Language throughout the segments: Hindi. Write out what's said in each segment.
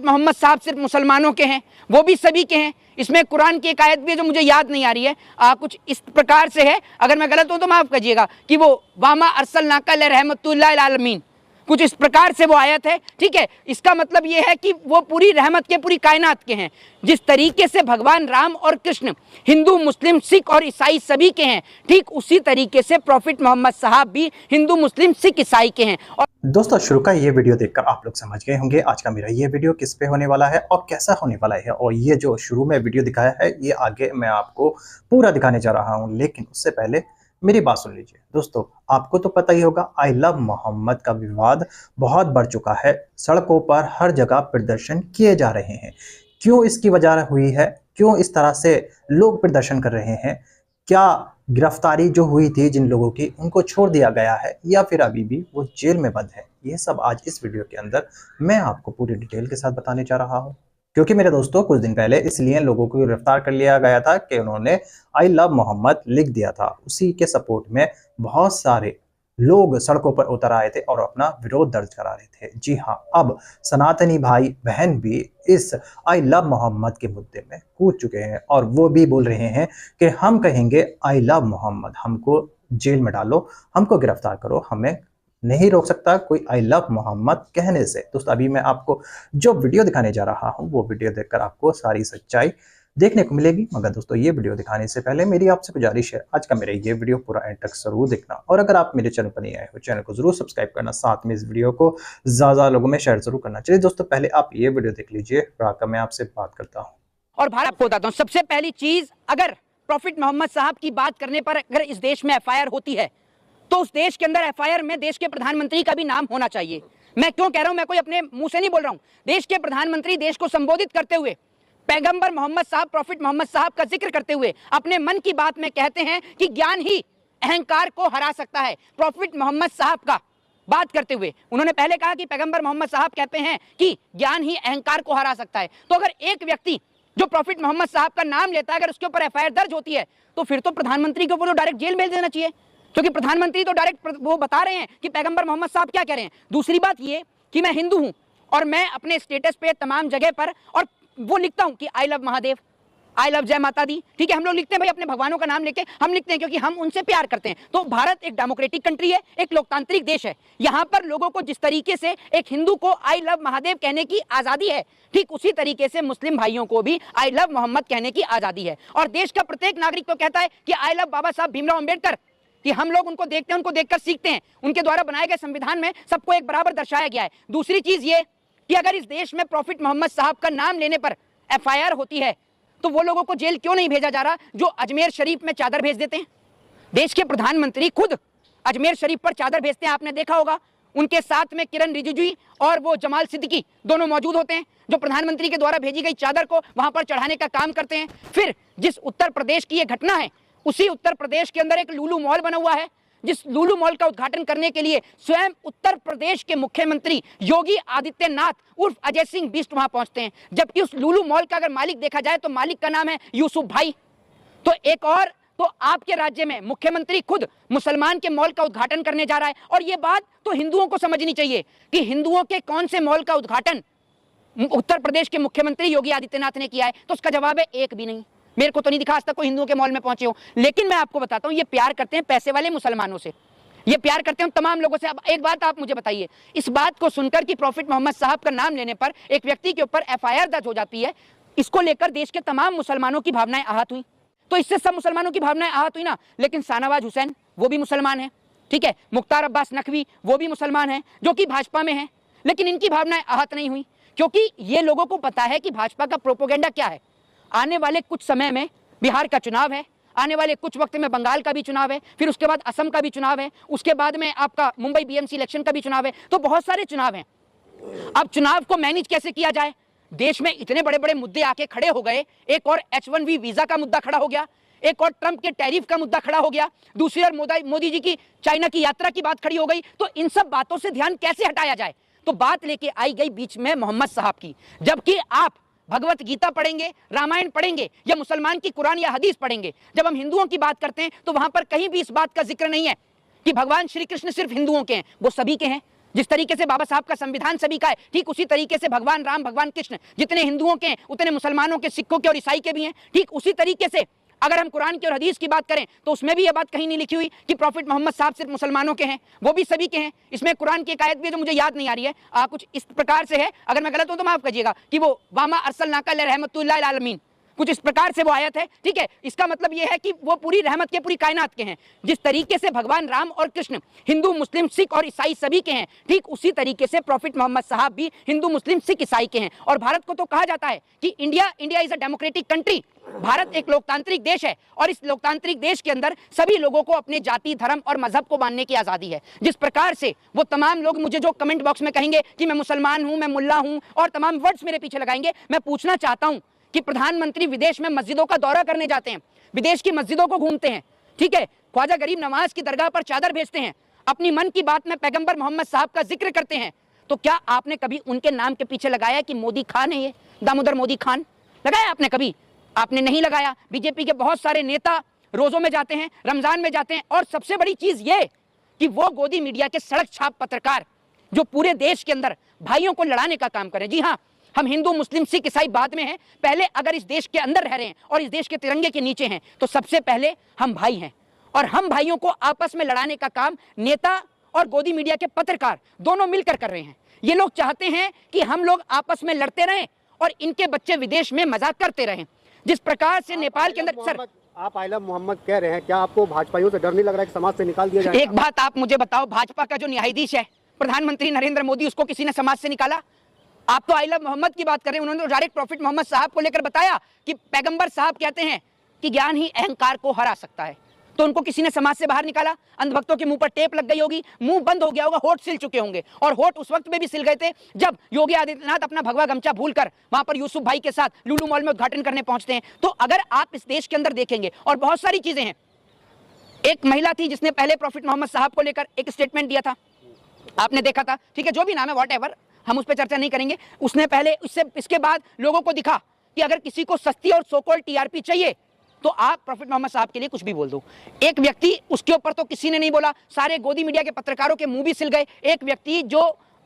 प्रॉफिट मोहम्मद साहब सिर्फ मुसलमानों के हैं, वो भी सभी के हैं। इसमें कुरान की एक आयत भी है जो मुझे याद नहीं आ रही है, कुछ इस प्रकार से है, अगर मैं गलत हूं तो माफ करिएगा, कि वो वामा अरसलनाका रहमतुल्लिल आलमीन, कुछ इस प्रकार से वो आयत है। ठीक है, इसका मतलब ये है कि वो पूरी रहमत के, पूरी कायनात के हैं। जिस तरीके से भगवान राम और कृष्ण हिंदू, मुस्लिम, सिख और ईसाई सभी के हैं, ठीक उसी तरीके से प्रॉफिट मोहम्मद साहब भी हिंदू, मुस्लिम, सिख, ईसाई के हैं। और दोस्तों, शुरू का ये वीडियो देखकर आप लोग समझ गए होंगे आज का मेरा ये वीडियो किस पे होने वाला है और कैसा होने वाला है। और ये जो शुरू में वीडियो दिखाया है, ये आगे मैं आपको पूरा दिखाने जा रहा हूँ, लेकिन उससे पहले मेरी बात सुन लीजिए। दोस्तों, आपको तो पता ही होगा, आई लव मोहम्मद का विवाद बहुत बढ़ चुका है। सड़कों पर हर जगह प्रदर्शन किए जा रहे हैं। क्यों इसकी वजह हुई है? क्यों इस तरह से लोग प्रदर्शन कर रहे हैं? क्या गिरफ्तारी जो हुई थी जिन लोगों की, उनको छोड़ दिया गया है या फिर अभी भी वो जेल में बंद है? ये सब आज इस वीडियो के अंदर मैं आपको पूरी डिटेल के साथ बताने जा रहा हूँ। क्योंकि मेरे दोस्तों, कुछ दिन पहले इसलिए लोगों को गिरफ्तार कर लिया गया था कि उन्होंने आई लव मोहम्मद लिख दिया था। उसी के सपोर्ट में बहुत सारे लोग सड़कों पर उतर आए थे और अपना विरोध दर्ज करा रहे थे। जी हाँ, अब सनातनी भाई बहन भी इस आई लव मोहम्मद के मुद्दे में कूद चुके हैं और वो भी बोल रहे हैं कि हम कहेंगे आई लव मोहम्मद, हमको जेल में डालो, हमको गिरफ्तार करो, हमें नहीं रोक सकता कोई आई लव मोहम्मद कहने से। दोस्तों, अभी मैं आपको जो वीडियो दिखाने जा रहा हूँ, वो वीडियो देखकर आपको सारी सच्चाई देखने को मिलेगी। मगर दोस्तों, ये वीडियो दिखाने से पहले मेरी आपसे गुजारिश है, आज का मेरा ये वीडियो पूरा एंड तक जरूर देखना। और अगर आप मेरे चैनल पर नहीं आए हो, चैनल को जरूर सब्सक्राइब करना, साथ में इस वीडियो को ज्यादा लोगों में शेयर जरूर करना। चलिए दोस्तों, पहले आप ये वीडियो देख लीजिए, फिर आकर मैं आपसे बात करता हूँ। और भारत को बताता हूँ, सबसे पहली चीज, अगर प्रॉफिट मोहम्मद साहब की बात करने पर अगर इस देश में एफआईआर होती है, तो उस देश के अंदर एफआईआर में देश के प्रधानमंत्री का भी नाम होना चाहिए। मैं क्यों कह रहा हूं, मैं कोई अपने मुंह से नहीं बोल रहा हूं। देश के प्रधानमंत्री देश को संबोधित करते हुए पैगंबर मोहम्मद साहब, प्रॉफिट मोहम्मद साहब का जिक्र करते हुए अपने मन की बात में कहते हैं कि ज्ञान ही अहंकार को हरा सकता है। प्रॉफिट मोहम्मद साहब का बात करते हुए उन्होंने पहले कहा कि पैगंबर मोहम्मद साहब कहते हैं कि ज्ञान ही अहंकार को हरा सकता है। तो अगर एक व्यक्ति जो प्रॉफिट मोहम्मद साहब का नाम लेता है, अगर उसके ऊपर एफआईआर दर्ज होती है, तो फिर तो प्रधानमंत्री को वो डायरेक्ट जेल भेज देना चाहिए, क्योंकि प्रधानमंत्री तो डायरेक्ट वो बता रहे हैं कि पैगंबर मोहम्मद साहब क्या कह रहे हैं। दूसरी बात ये कि मैं हिंदू हूं और मैं अपने स्टेटस पे तमाम जगह पर और वो लिखता हूं कि I love Mahadev, I love जय माता दी। ठीक है, हम लोग लिखते हैं भाई अपने भगवानों का नाम लेके, हम लिखते हैं क्योंकि हम उनसे प्यार करते हैं। तो भारत एक डेमोक्रेटिक कंट्री है, एक लोकतांत्रिक देश है। यहां पर लोगों को जिस तरीके से एक हिंदू को आई लव महादेव कहने की आजादी है, ठीक उसी तरीके से मुस्लिम भाइयों को भी आई लव मोहम्मद कहने की आजादी है। और देश का प्रत्येक नागरिक तो कहता है कि आई लव बाबा साहब भीमराव अंबेडकर, कि हम लोग उनको देखते हैं, उनको देखकर सीखते हैं। उनके द्वारा बनाए गए संविधान में सबको एक बराबर दर्शाया गया है। दूसरी चीज ये कि अगर इस देश में प्रॉफिट मोहम्मद साहब का नाम लेने पर एफआईआर होती है, तो वो लोगों को जेल क्यों नहीं भेजा जा रहा जो अजमेर शरीफ में चादर भेज देते हैं? देश के प्रधानमंत्री खुद अजमेर शरीफ पर चादर भेजते हैं, आपने देखा होगा। उनके साथ में किरण रिजिजू और वो जमाल सिद्दीकी दोनों मौजूद होते हैं, जो प्रधानमंत्री के द्वारा भेजी गई चादर को वहां पर चढ़ाने का काम करते हैं। फिर जिस उत्तर प्रदेश की ये घटना है, उसी उत्तर प्रदेश के अंदर एक लुलु मॉल बना हुआ है, जिस लुलु मॉल का उद्घाटन करने के लिए स्वयं उत्तर प्रदेश के मुख्यमंत्री योगी आदित्यनाथ उर्फ अजय सिंह बिष्ट वहां पहुंचते हैं। जबकि उस लुलु मॉल का अगर मालिक देखा जाए तो मालिक का नाम है यूसुफ भाई। तो एक और, तो आपके राज्य में मुख्यमंत्री खुद मुसलमान के मॉल का उद्घाटन करने जा रहा है। और ये बात तो हिंदुओं को समझनी चाहिए कि हिंदुओं के कौन से मॉल का उद्घाटन उत्तर प्रदेश के मुख्यमंत्री योगी आदित्यनाथ ने किया है? तो उसका जवाब है एक भी नहीं। मेरे को तो नहीं दिखा आज तक कोई हिंदुओं के मॉल में पहुंचे हो। लेकिन मैं आपको बताता हूं, ये प्यार करते हैं पैसे वाले मुसलमानों से, ये प्यार करते हैं तमाम लोगों से। अब एक बात आप मुझे बताइए, इस बात को सुनकर कि प्रॉफिट मोहम्मद साहब का नाम लेने पर एक व्यक्ति के ऊपर एफआईआर दर्ज हो जाती है, इसको लेकर देश के तमाम मुसलमानों की भावनाएं आहत हुई। तो इससे सब मुसलमानों की भावनाएं आहत हुई ना। लेकिन शाहनवाज हुसैन वो भी मुसलमान है, ठीक है, मुख्तार अब्बास नकवी वो भी मुसलमान है, जो कि भाजपा में है, लेकिन इनकी भावनाएं आहत नहीं हुई, क्योंकि ये लोगों को पता है कि भाजपा का प्रोपोगेंडा क्या है। आने वाले कुछ समय में बिहार का चुनाव है, आने वाले कुछ वक्त में बंगाल का भी चुनाव है, फिर उसके बाद असम का भी चुनाव है, उसके बाद में आपका मुंबई बीएमसी इलेक्शन का भी चुनाव है। तो बहुत सारे चुनाव हैं। अब चुनाव को मैनेज कैसे किया जाए? देश में इतने बड़े बड़े मुद्दे आके खड़े हो गए। एक और H1B वीजा का मुद्दा खड़ा हो गया, एक और ट्रंप के टैरिफ का मुद्दा खड़ा हो गया, दूसरी ओर मोदी जी की चाइना की यात्रा की बात खड़ी हो गई। तो इन सब बातों से ध्यान कैसे हटाया जाए? तो बात लेके आई गई बीच में मोहम्मद साहब की। जबकि आप भगवत गीता पढ़ेंगे, रामायण पढ़ेंगे या मुसलमान की कुरान या हदीस पढ़ेंगे, जब हम हिंदुओं की बात करते हैं तो वहां पर कहीं भी इस बात का जिक्र नहीं है कि भगवान श्री कृष्ण सिर्फ हिंदुओं के हैं, वो सभी के हैं। जिस तरीके से बाबा साहब का संविधान सभी का है, ठीक उसी तरीके से भगवान राम, भगवान कृष्ण जितने हिंदुओं के हैं उतने मुसलमानों के, सिखों के और ईसाई के भी हैं। ठीक उसी तरीके से अगर हम कुरान की और हदीस की बात करें तो उसमें भी यह बात कहीं नहीं लिखी हुई कि प्रॉफिट मोहम्मद साहब सिर्फ मुसलमानों के हैं, वो भी सभी के हैं। इसमें कुरान की एक आयत भी है जो मुझे याद नहीं आ रही है, कुछ इस प्रकार से है, अगर मैं गलत हूं तो माफ करिएगा, कि वो वामा अरसलनाका रहमतुल्लिल आलमीन, कुछ इस प्रकार से वो आयत है। ठीक है, इसका मतलब यह है कि वो पूरी रहमत के, पूरी कायनात के हैं। जिस तरीके से भगवान राम और कृष्ण हिंदू, मुस्लिम, सिख और ईसाई सभी के हैं, ठीक उसी तरीके से प्रॉफिट मोहम्मद साहब भी हिंदू, मुस्लिम, सिख, ईसाई के हैं। और भारत को तो कहा जाता है कि India is a democratic country, Bharat एक लोकतांत्रिक देश है और इस लोकतांत्रिक देश के अंदर सभी लोगों को अपने जाति, धर्म और मजहब को मानने की आजादी है। जिस प्रकार से वो तमाम लोग मुझे जो कमेंट बॉक्स में कहेंगे कि मैं मुसलमान हूं, मैं मुल्ला हूं और तमाम वर्ड्स मेरे पीछे लगाएंगे, मैं पूछना चाहता हूं कि प्रधानमंत्री विदेश में मस्जिदों का दौरा करने जाते हैं, विदेश की मस्जिदों को घूमते हैं, ठीक है, ख्वाजा गरीब नवाज की दरगाह पर चादर भेजते हैं, अपनी मन की बात में पैगंबर मोहम्मद साहब का जिक्र करते हैं, तो क्या आपने कभी उनके नाम के पीछे लगाया कि मोदी खान है, ये दामोदर मोदी खान लगाया आपने कभी? आपने नहीं लगाया। बीजेपी के बहुत सारे नेता रोजों में जाते हैं, रमजान में जाते हैं, और सबसे बड़ी चीज ये कि वो गोदी मीडिया के सड़क छाप पत्रकार जो पूरे देश के अंदर भाइयों को लड़ाने का काम करें। जी हाँ, हम हिंदू, मुस्लिम, सिख, ईसाई बाद में हैं, पहले अगर इस देश के अंदर रह रहे हैं और इस देश के तिरंगे के नीचे हैं तो सबसे पहले हम भाई हैं, और हम भाइयों को आपस में लड़ाने का काम नेता और गोदी मीडिया के पत्रकार दोनों मिलकर कर रहे हैं। ये लोग चाहते हैं कि हम लोग आपस में लड़ते रहें और इनके बच्चे विदेश में मजाक करते रहें। जिस प्रकार से नेपाल के अंदर, सर आप आई लव मोहम्मद कह रहे हैं, क्या आपको भाजपाइयों से डर नहीं लग रहा है कि समाज से निकाल दिया जाए? एक बात आप मुझे बताओ, भाजपा का जो न्यायाधीश है प्रधानमंत्री नरेंद्र मोदी, उसको किसी ने समाज से निकाला? आप तो आई लव मोहम्मद की बात कर रहे हैं, उन्होंने डायरेक्ट प्रॉफिट मोहम्मद साहब को लेकर बताया कि पैगंबर साहब कहते हैं कि ज्ञान ही अहंकार को हरा सकता है, तो उनको किसी ने समाज से बाहर निकाला? अंधभक्तों के मुंह पर टेप लग गई होगी, मुंह बंद हो गया होगा, होठ सिल चुके होंगे, और होठ उस वक्त में भी सिल गए थे जब योगी आदित्यनाथ अपना भगवा गमछा भूलकर वहां पर यूसुफ भाई के साथ लुलु मॉल में उद्घाटन करने पहुंचते हैं। तो अगर आप इस देश के अंदर देखेंगे, और बहुत सारी चीजें हैं, एक महिला थी जिसने पहले प्रॉफिट मोहम्मद साहब को लेकर एक स्टेटमेंट दिया था, आपने देखा था, ठीक है, जो भी नाम है वॉट एवर, हम उस पर चर्चा नहीं करेंगे। उसने पहले, इसके बाद लोगों को दिखा कि अगर किसी को सस्ती और सोकॉल टीआरपी चाहिए तो आप प्रॉफिट मोहम्मद साहब के लिए कुछ भी बोल दो। एक व्यक्ति, उसके ऊपर तो किसी ने नहीं बोला, सारे गोदी मीडिया के पत्रकारों के मुंह भी सिल गए। एक व्यक्ति जो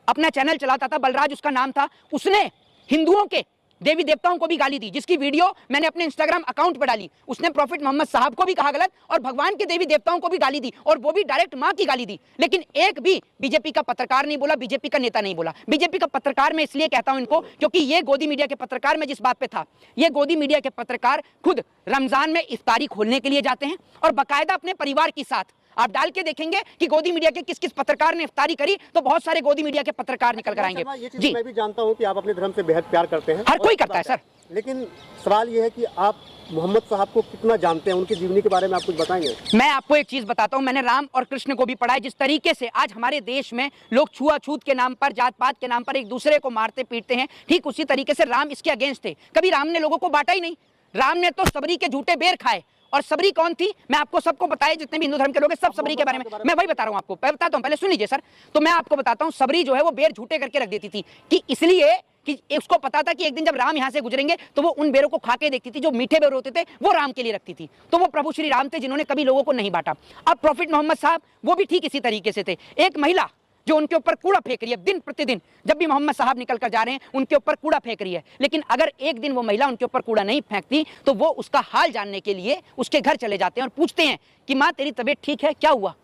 अपना चैनल चलाता था, बलराज उसका नाम था, उसने हिंदुओं के देवी देवताओं को भी गाली दी, जिसकी वीडियो मैंने अपने इंस्टाग्राम अकाउंट पर डाली। उसने प्रॉफिट मोहम्मद साहब को भी कहा गलत और भगवान के देवी देवताओं को भी गाली दी, और वो भी डायरेक्ट मां की गाली दी। लेकिन एक भी बीजेपी का पत्रकार नहीं बोला, बीजेपी का नेता नहीं बोला। बीजेपी का पत्रकार मैं इसलिए कहता हूं इनको, क्योंकि ये गोदी मीडिया के पत्रकार, मैं जिस बात पे था, ये गोदी मीडिया के पत्रकार खुद रमजान में इफ्तारी खोलने के लिए जाते हैं और बाकायदा अपने परिवार के साथ, आप डाल के देखेंगे कि गोदी मीडिया के किस किस पत्रकार ने इफ्तारी करी, तो बहुत सारे गोदी मीडिया के पत्रकार निकल कर आएंगे। जी, मैं भी जानता हूं कि आप अपने धर्म से बेहद प्यार करते हैं, हर कोई करता है सर, लेकिन सवाल ये है कि आप मोहम्मद साहब को कितना जानते हैं, उनकी जीवनी के बारे में आप कुछ बताएंगे? मैं आपको एक चीज बताता हूं, मैंने राम और कृष्ण को भी पढ़ा है। जिस तरीके से आज हमारे देश में लोग छुआछूत के नाम पर, जात पात के नाम पर एक दूसरे को मारते पीटते हैं, ठीक उसी तरीके से राम इसके अगेंस्ट थे। कभी राम ने लोगों को बांटा ही नहीं, राम ने तो सबरी के झूठे बेर खाए। और सबरी कौन थी, मैं आपको सबको बताया, जितने भी हिंदू धर्म के लोग हैं सब सबरी के बारे में मैं वही बता रहा हूं आपको, बताता हूं, पहले सुन लीजिए सर। तो मैं आपको बताता हूं, सबरी जो है वो बेर झूठे करके रख देती थी, कि इसलिए कि उसको पता था कि एक दिन जब राम यहां से गुजरेंगे तो वो उन बेरों को खा के देखती थी, जो मीठे बेर होते थे वो राम के लिए रखती थी। तो वो प्रभु श्री राम थे जिन्होंने कभी लोगों को नहीं बांटा। अब प्रॉफिट मोहम्मद साहब वो भी ठीक इसी तरीके से थे। एक महिला जो उनके ऊपर कूड़ा फेंक रही है दिन प्रतिदिन, जब भी मोहम्मद साहब निकल कर जा रहे हैं उनके ऊपर कूड़ा फेंक रही है, लेकिन अगर एक दिन वो महिला उनके ऊपर कूड़ा नहीं फेंकती तो वो उसका हाल जानने के लिए उसके घर चले जाते हैं और पूछते हैं कि माँ तेरी तबीयत ठीक है, क्या हुआ?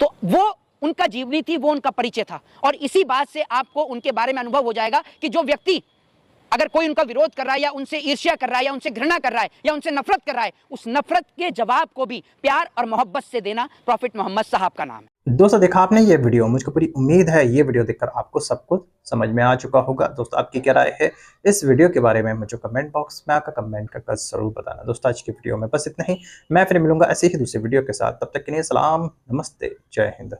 तो वो उनका जीवनी थी, वो उनका परिचय था। और इसी बात से आपको उनके बारे में अनुभव हो जाएगा कि जो व्यक्ति अगर कोई उनका विरोध कर रहा है या उनसे ईर्ष्या कर रहा है या उनसे घृणा कर रहा है या उनसे नफरत कर रहा है, उस नफरत के जवाब को भी प्यार और मोहब्बत से देना प्रॉफिट मोहम्मद साहब का नाम है। दोस्तों देखा आपने ये वीडियो, मुझको पूरी उम्मीद है ये वीडियो देखकर आपको सब कुछ समझ में आ चुका होगा। दोस्तों आपकी क्या राय है इस वीडियो के बारे में मुझे कमेंट बॉक्स में आकर कमेंट कर जरूर बताना। दोस्तों आज की वीडियो में बस इतना ही, मैं फिर मिलूंगा ऐसे ही दूसरे वीडियो के साथ, तब तक के लिए सलाम, नमस्ते, जय हिंद।